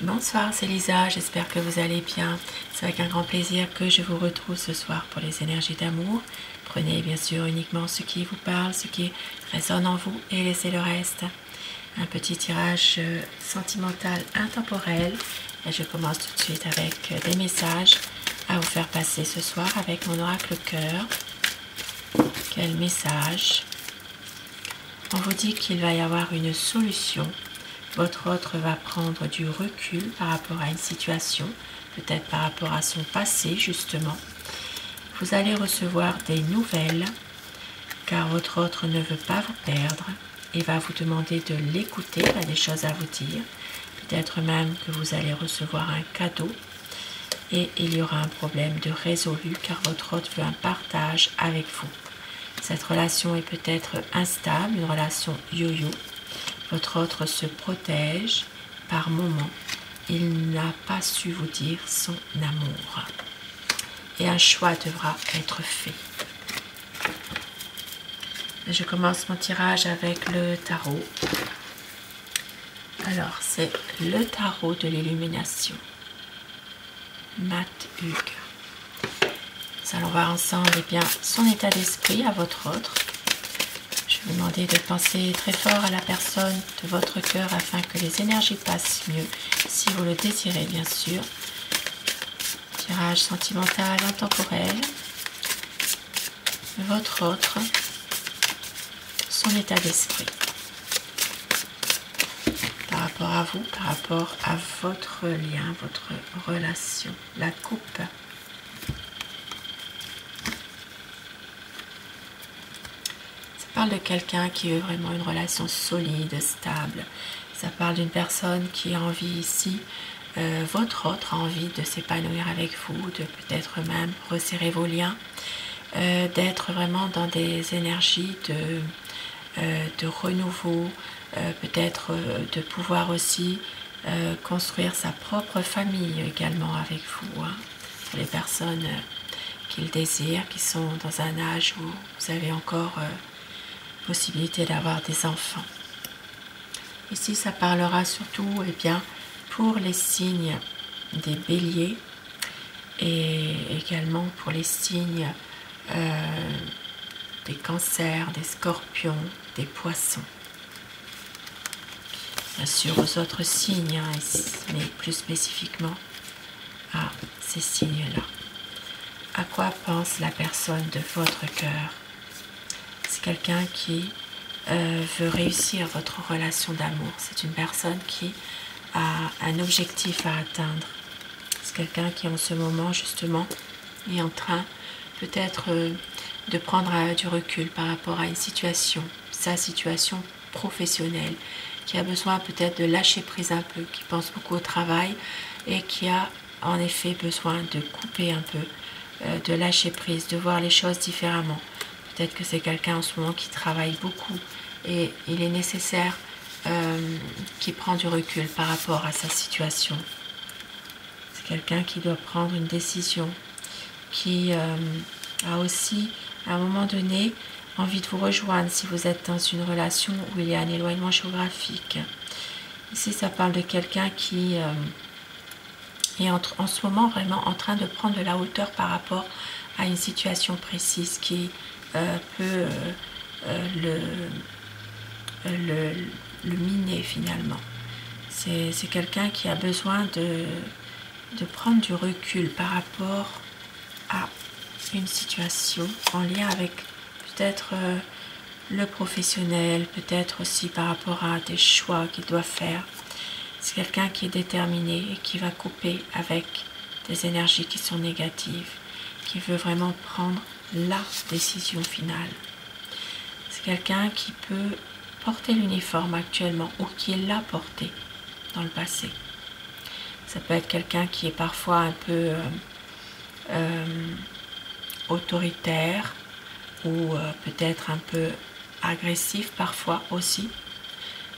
Bonsoir, c'est Lisa, j'espère que vous allez bien. C'est avec un grand plaisir que je vous retrouve ce soir pour les énergies d'amour. Prenez bien sûr uniquement ce qui vous parle, ce qui résonne en vous et laissez le reste. Un petit tirage sentimental intemporel et je commence tout de suite avec des messages à vous faire passer ce soir avec mon oracle cœur. Quel message? On vous dit qu'il va y avoir une solution. Votre autre va prendre du recul par rapport à une situation, peut-être par rapport à son passé justement. Vous allez recevoir des nouvelles car votre autre ne veut pas vous perdre et va vous demander de l'écouter, il a des choses à vous dire. Peut-être même que vous allez recevoir un cadeau et il y aura un problème de résolu car votre autre veut un partage avec vous. Cette relation est peut-être instable, une relation yo-yo. Votre autre se protège par moments. Il n'a pas su vous dire son amour. Et un choix devra être fait. Je commence mon tirage avec le tarot. Alors, c'est le tarot de l'illumination. Matt Hughes. Nous allons voir ensemble son état d'esprit à votre autre. Je vais vous demander de penser très fort à la personne de votre cœur afin que les énergies passent mieux, si vous le désirez bien sûr. Tirage sentimental intemporel. Votre autre, son état d'esprit. Par rapport à vous, par rapport à votre lien, votre relation, la coupe. Ça parle de quelqu'un qui veut vraiment une relation solide, stable. Ça parle d'une personne qui a envie ici, votre autre a envie de s'épanouir avec vous, de peut-être même resserrer vos liens, d'être vraiment dans des énergies de renouveau, peut-être de pouvoir aussi construire sa propre famille également avec vous. Hein, pour les personnes qui le désirent, qui sont dans un âge où vous avez encore possibilité d'avoir des enfants. Ici, ça parlera surtout pour les signes des béliers et également pour les signes des cancers, des scorpions, des poissons. Bien sûr aux autres signes, mais plus spécifiquement à ces signes-là. À quoi pense la personne de votre cœur? C'est quelqu'un qui veut réussir votre relation d'amour. C'est une personne qui a un objectif à atteindre. C'est quelqu'un qui en ce moment justement est en train peut-être de prendre du recul par rapport à une situation, sa situation professionnelle, qui a besoin peut-être de lâcher prise un peu, qui pense beaucoup au travail et qui a en effet besoin de couper un peu, de lâcher prise, de voir les choses différemment. Peut-être que c'est quelqu'un en ce moment qui travaille beaucoup et il est nécessaire qu'il prend du recul par rapport à sa situation. C'est quelqu'un qui doit prendre une décision, qui a aussi à un moment donné envie de vous rejoindre si vous êtes dans une relation où il y a un éloignement géographique. Ici, ça parle de quelqu'un qui est en ce moment vraiment en train de prendre de la hauteur par rapport à une situation précise qui peut le miner finalement. C'est quelqu'un qui a besoin de prendre du recul par rapport à une situation en lien avec peut-être le professionnel, peut-être aussi par rapport à des choix qu'il doit faire. C'est quelqu'un qui est déterminé et qui va couper avec des énergies qui sont négatives, qui veut vraiment prendre la décision finale. C'est quelqu'un qui peut porter l'uniforme actuellement ou qui l'a porté dans le passé. Ça peut être quelqu'un qui est parfois un peu autoritaire ou peut-être un peu agressif parfois aussi.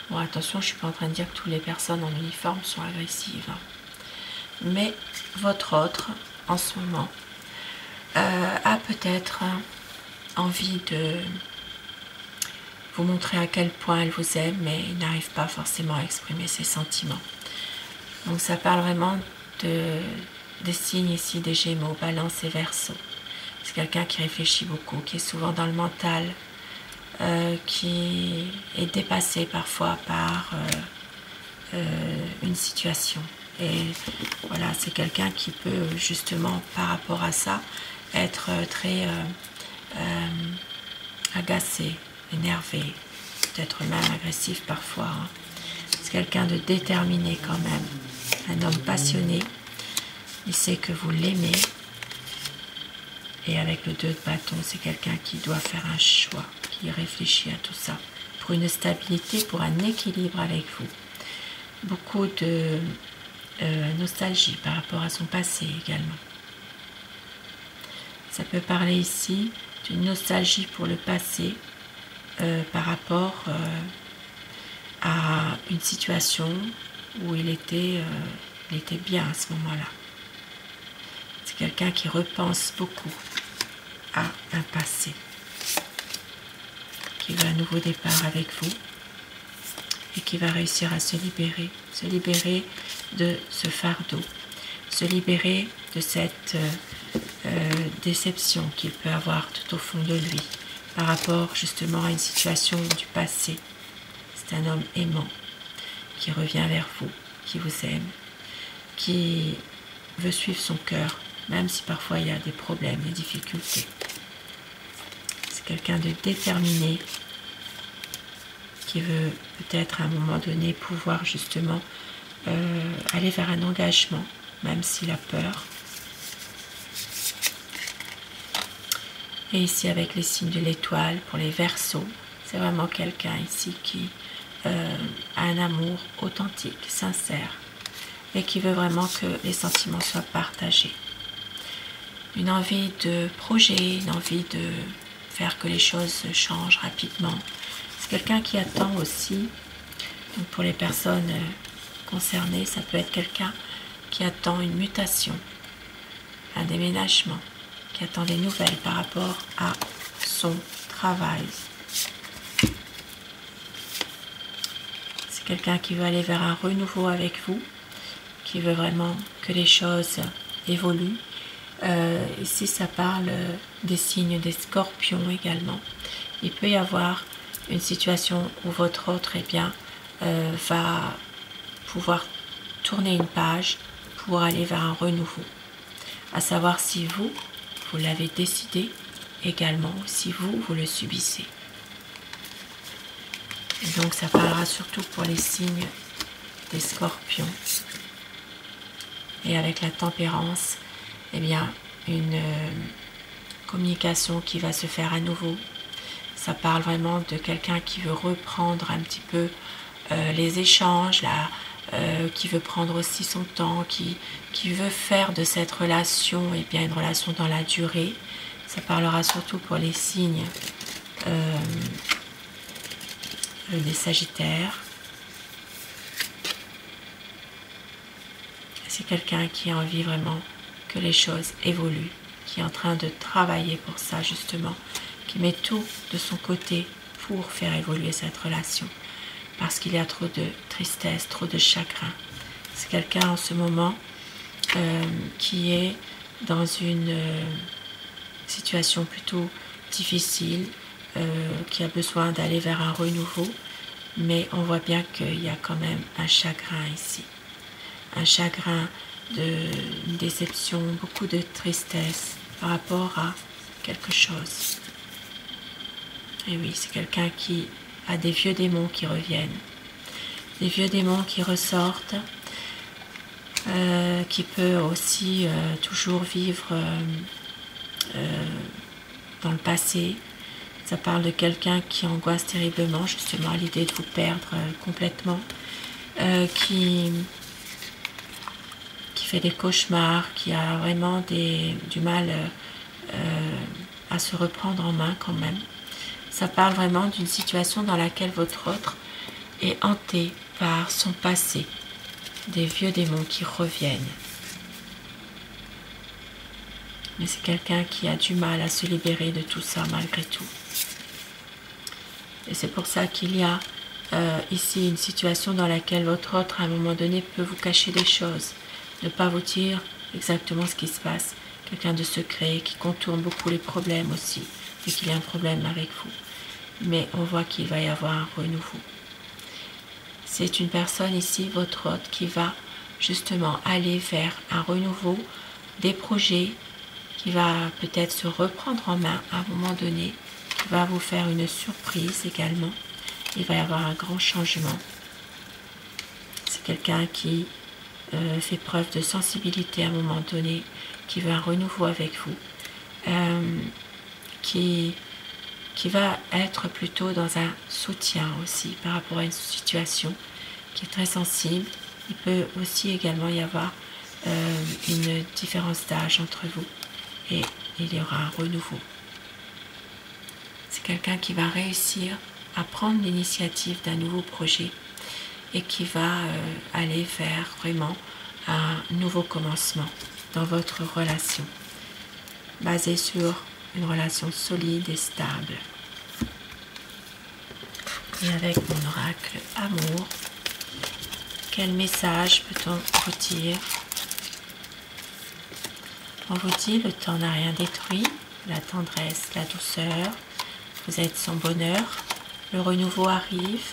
Bon, attention, je ne suis pas en train de dire que toutes les personnes en uniforme sont agressives. Hein. Mais votre autre, en ce moment, a peut-être envie de vous montrer à quel point elle vous aime, mais il n'arrive pas forcément à exprimer ses sentiments. Donc ça parle vraiment des signes ici des Gémeaux, Balance et Verseau. C'est quelqu'un qui réfléchit beaucoup, qui est souvent dans le mental, qui est dépassé parfois par une situation. Et voilà, c'est quelqu'un qui peut justement par rapport à ça être très agacé, énervé, peut-être même agressif parfois. Hein. C'est quelqu'un de déterminé quand même, un homme passionné. Il sait que vous l'aimez. Et avec le 2 de bâton, c'est quelqu'un qui doit faire un choix, qui réfléchit à tout ça, pour une stabilité, pour un équilibre avec vous. Beaucoup de nostalgie par rapport à son passé également. Ça peut parler ici d'une nostalgie pour le passé par rapport à une situation où il était bien à ce moment-là. C'est quelqu'un qui repense beaucoup à un passé, qui veut un nouveau départ avec vous et qui va réussir à se libérer de ce fardeau, se libérer de cette déception qu'il peut avoir tout au fond de lui par rapport justement à une situation du passé. C'est un homme aimant qui revient vers vous, qui vous aime, qui veut suivre son cœur, même si parfois il y a des problèmes, des difficultés. C'est quelqu'un de déterminé qui veut peut-être à un moment donné pouvoir justement aller vers un engagement, même s'il a peur. Et ici avec les signes de l'étoile pour les Verseaux, c'est vraiment quelqu'un ici qui a un amour authentique, sincère, et qui veut vraiment que les sentiments soient partagés. Une envie de projet, une envie de faire que les choses changent rapidement. C'est quelqu'un qui attend aussi, donc pour les personnes concernées, ça peut être quelqu'un qui attend une mutation, un déménagement, qui attend des nouvelles par rapport à son travail. C'est quelqu'un qui veut aller vers un renouveau avec vous, qui veut vraiment que les choses évoluent. Ici, ça parle des signes des Scorpions également. Il peut y avoir une situation où votre autre va pouvoir tourner une page pour aller vers un renouveau. À savoir si vous l'avez décidé également, ou si vous le subissez. Et donc, ça parlera surtout pour les signes des Scorpions. Et avec la Tempérance, eh bien, une communication qui va se faire à nouveau. Ça parle vraiment de quelqu'un qui veut reprendre un petit peu les échanges, qui veut prendre aussi son temps, qui veut faire de cette relation une relation dans la durée. Ça parlera surtout pour les signes des Sagittaires. C'est quelqu'un qui a envie vraiment que les choses évoluent, qui est en train de travailler pour ça justement, qui met tout de son côté pour faire évoluer cette relation, parce qu'il y a trop de tristesse, trop de chagrin. C'est quelqu'un en ce moment qui est dans une situation plutôt difficile, qui a besoin d'aller vers un renouveau, mais on voit bien qu'il y a quand même un chagrin ici. Un chagrin, une déception, beaucoup de tristesse par rapport à quelque chose. Et oui, c'est quelqu'un qui a des vieux démons qui reviennent, des vieux démons qui ressortent, qui peut aussi toujours vivre dans le passé. Ça parle de quelqu'un qui angoisse terriblement justement à l'idée de vous perdre complètement, qui fait des cauchemars, qui a vraiment du mal à se reprendre en main quand même. Ça parle vraiment d'une situation dans laquelle votre autre est hanté par son passé, des vieux démons qui reviennent. Mais c'est quelqu'un qui a du mal à se libérer de tout ça malgré tout. Et c'est pour ça qu'il y a ici une situation dans laquelle votre autre à un moment donné peut vous cacher des choses, ne pas vous dire exactement ce qui se passe. Quelqu'un de secret qui contourne beaucoup les problèmes aussi, et qu'il y a un problème avec vous. Mais on voit qu'il va y avoir un renouveau. C'est une personne ici, votre hôte, qui va justement aller vers un renouveau des projets, qui va peut-être se reprendre en main à un moment donné, qui va vous faire une surprise également. Il va y avoir un grand changement. C'est quelqu'un qui fait preuve de sensibilité à un moment donné, qui veut un renouveau avec vous, qui va être plutôt dans un soutien aussi par rapport à une situation qui est très sensible. Il peut aussi également y avoir une différence d'âge entre vous et il y aura un renouveau. C'est quelqu'un qui va réussir à prendre l'initiative d'un nouveau projet et qui va aller vers vraiment un nouveau commencement dans votre relation, basé sur une relation solide et stable. Et avec mon oracle amour, quel message peut-on vous dire? On vous dit, le temps n'a rien détruit, la tendresse, la douceur, vous êtes son bonheur, le renouveau arrive,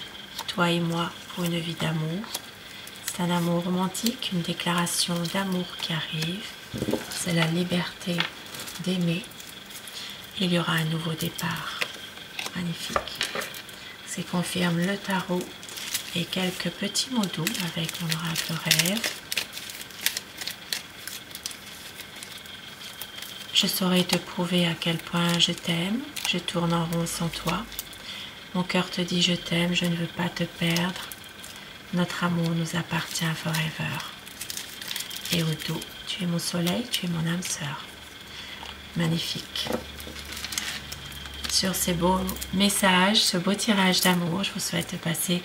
toi et moi pour une vie d'amour. C'est un amour romantique, une déclaration d'amour qui arrive, c'est la liberté d'aimer. Il y aura un nouveau départ, magnifique. C'est confirme le tarot et quelques petits mots doux avec mon oracle rêve. Je saurai te prouver à quel point je t'aime, je tourne en rond sans toi. Mon cœur te dit je t'aime, je ne veux pas te perdre. Notre amour nous appartient forever. Et au dos, tu es mon soleil, tu es mon âme sœur. Magnifique. Sur ces beaux messages, ce beau tirage d'amour, je vous souhaite de passer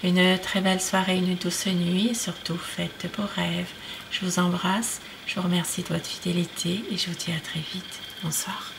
une très belle soirée, une douce nuit et surtout faites de beaux rêves. Je vous embrasse, je vous remercie de votre fidélité et je vous dis à très vite. Bonsoir.